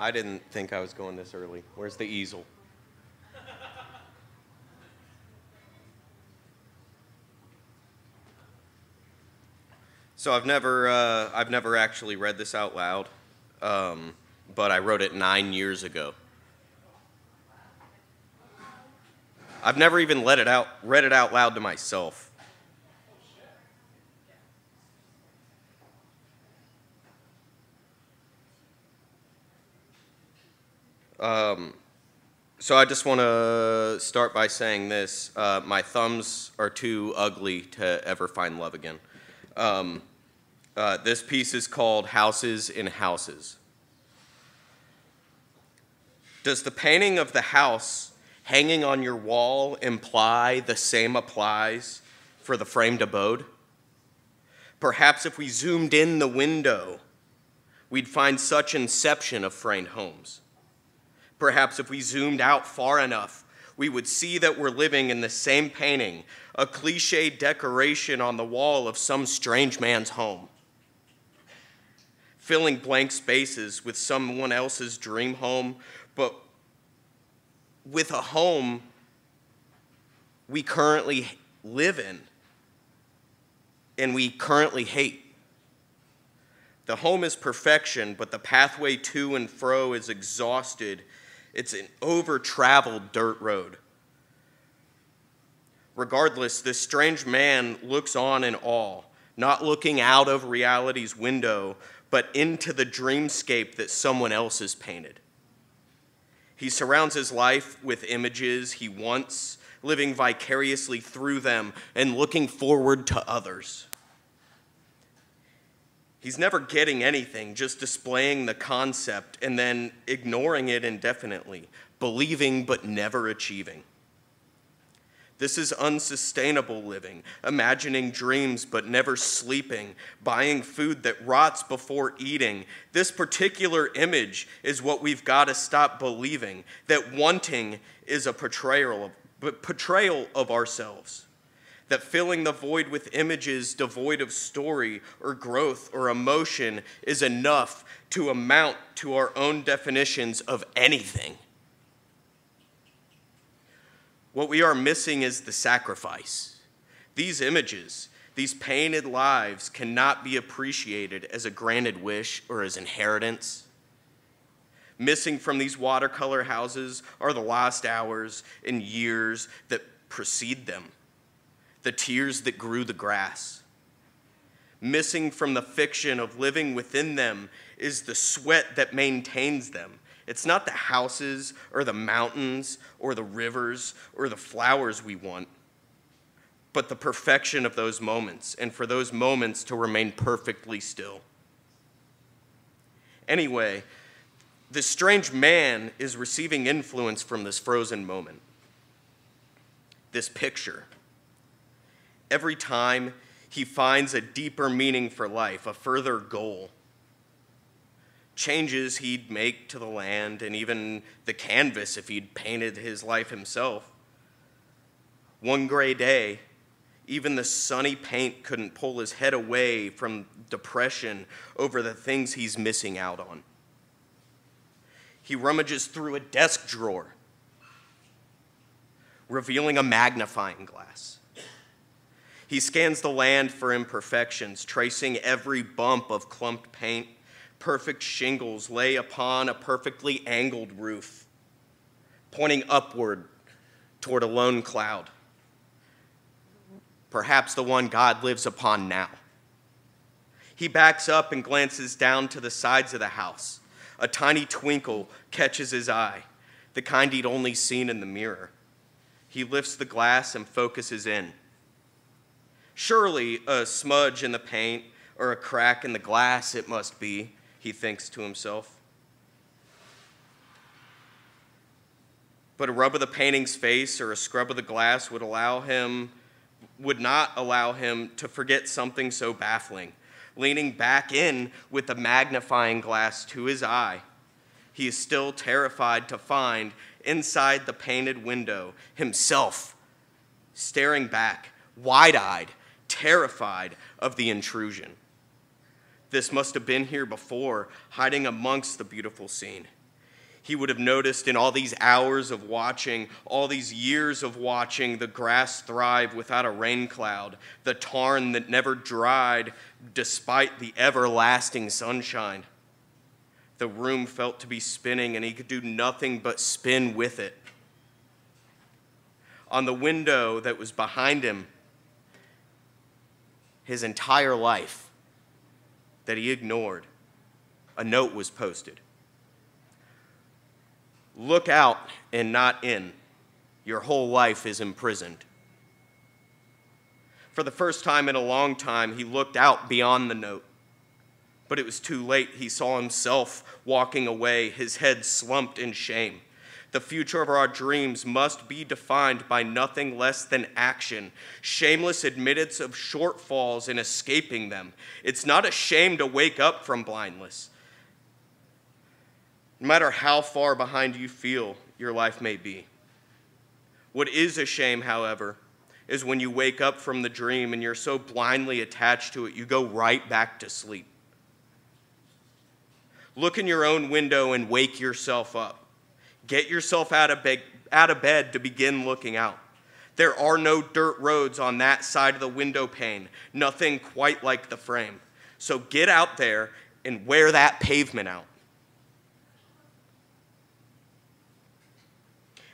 I didn't think I was going this early. Where's the easel? So I've never actually read this out loud, but I wrote it 9 years ago. I've never even read it out loud to myself. So I just want to start by saying this. My thumbs are too ugly to ever find love again. This piece is called Houses in Houses. Does the painting of the house hanging on your wall imply the same applies for the framed abode? Perhaps if we zoomed in the window, we'd find such inception of framed homes. Perhaps if we zoomed out far enough, we would see that we're living in the same painting, a cliched decoration on the wall of some strange man's home. Filling blank spaces with someone else's dream home, but with a home we currently live in and we currently hate. The home is perfection, but the pathway to and fro is exhausted. It's an over-traveled dirt road. Regardless, this strange man looks on in awe, not looking out of reality's window, but into the dreamscape that someone else has painted. He surrounds his life with images he wants, living vicariously through them and looking forward to others. He's never getting anything, just displaying the concept and then ignoring it indefinitely, believing but never achieving. This is unsustainable living, imagining dreams but never sleeping, buying food that rots before eating. This particular image is what we've got to stop believing, that wanting is a portrayal of ourselves. That filling the void with images devoid of story or growth or emotion is enough to amount to our own definitions of anything. What we are missing is the sacrifice. These images, these painted lives cannot be appreciated as a granted wish or as inheritance. Missing from these watercolor houses are the lost hours and years that precede them. The tears that grew the grass. Missing from the fiction of living within them is the sweat that maintains them. It's not the houses or the mountains or the rivers or the flowers we want, but the perfection of those moments, and for those moments to remain perfectly still. Anyway, this strange man is receiving influence from this frozen moment, this picture. Every time he finds a deeper meaning for life, a further goal. Changes he'd make to the land and even the canvas if he'd painted his life himself. One gray day, even the sunny paint couldn't pull his head away from depression over the things he's missing out on. He rummages through a desk drawer, revealing a magnifying glass. He scans the land for imperfections, tracing every bump of clumped paint. Perfect shingles lay upon a perfectly angled roof, pointing upward toward a lone cloud. Perhaps the one God lives upon now. He backs up and glances down to the sides of the house. A tiny twinkle catches his eye, the kind he'd only seen in the mirror. He lifts the glass and focuses in. Surely a smudge in the paint or a crack in the glass it must be, he thinks to himself. But a rub of the painting's face or a scrub of the glass would not allow him to forget something so baffling. Leaning back in with the magnifying glass to his eye, he is still terrified to find inside the painted window himself, staring back, wide-eyed, terrified of the intrusion. This must have been here before, hiding amongst the beautiful scene. He would have noticed in all these hours of watching, all these years of watching the grass thrive without a rain cloud, the tarn that never dried despite the everlasting sunshine. The room felt to be spinning, and he could do nothing but spin with it. On the window that was behind him, his entire life that he ignored, a note was posted. Look out and not in. Your whole life is imprisoned. For the first time in a long time, he looked out beyond the note. But it was too late. He saw himself walking away, his head slumped in shame. The future of our dreams must be defined by nothing less than action, shameless admittance of shortfalls and escaping them. It's not a shame to wake up from blindness. No matter how far behind you feel your life may be. What is a shame, however, is when you wake up from the dream and you're so blindly attached to it, you go right back to sleep. Look in your own window and wake yourself up. Get yourself out of bed to begin looking out. There are no dirt roads on that side of the window pane, nothing quite like the frame. So get out there and wear that pavement out.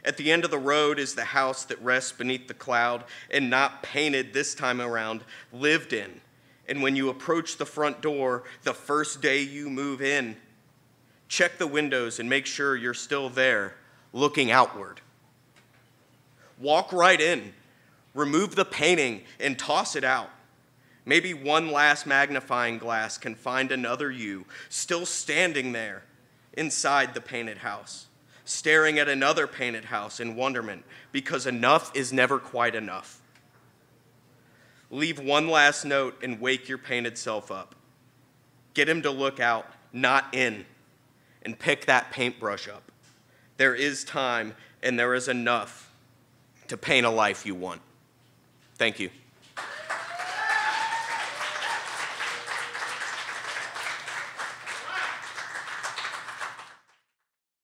At the end of the road is the house that rests beneath the cloud and not painted this time around, lived in. And when you approach the front door, the first day you move in, check the windows and make sure you're still there, looking outward. Walk right in, remove the painting, and toss it out. Maybe one last magnifying glass can find another you, still standing there inside the painted house, staring at another painted house in wonderment, because enough is never quite enough. Leave one last note and wake your painted self up. Get him to look out, not in, and pick that paintbrush up. There is time and there is enough to paint a life you want. Thank you.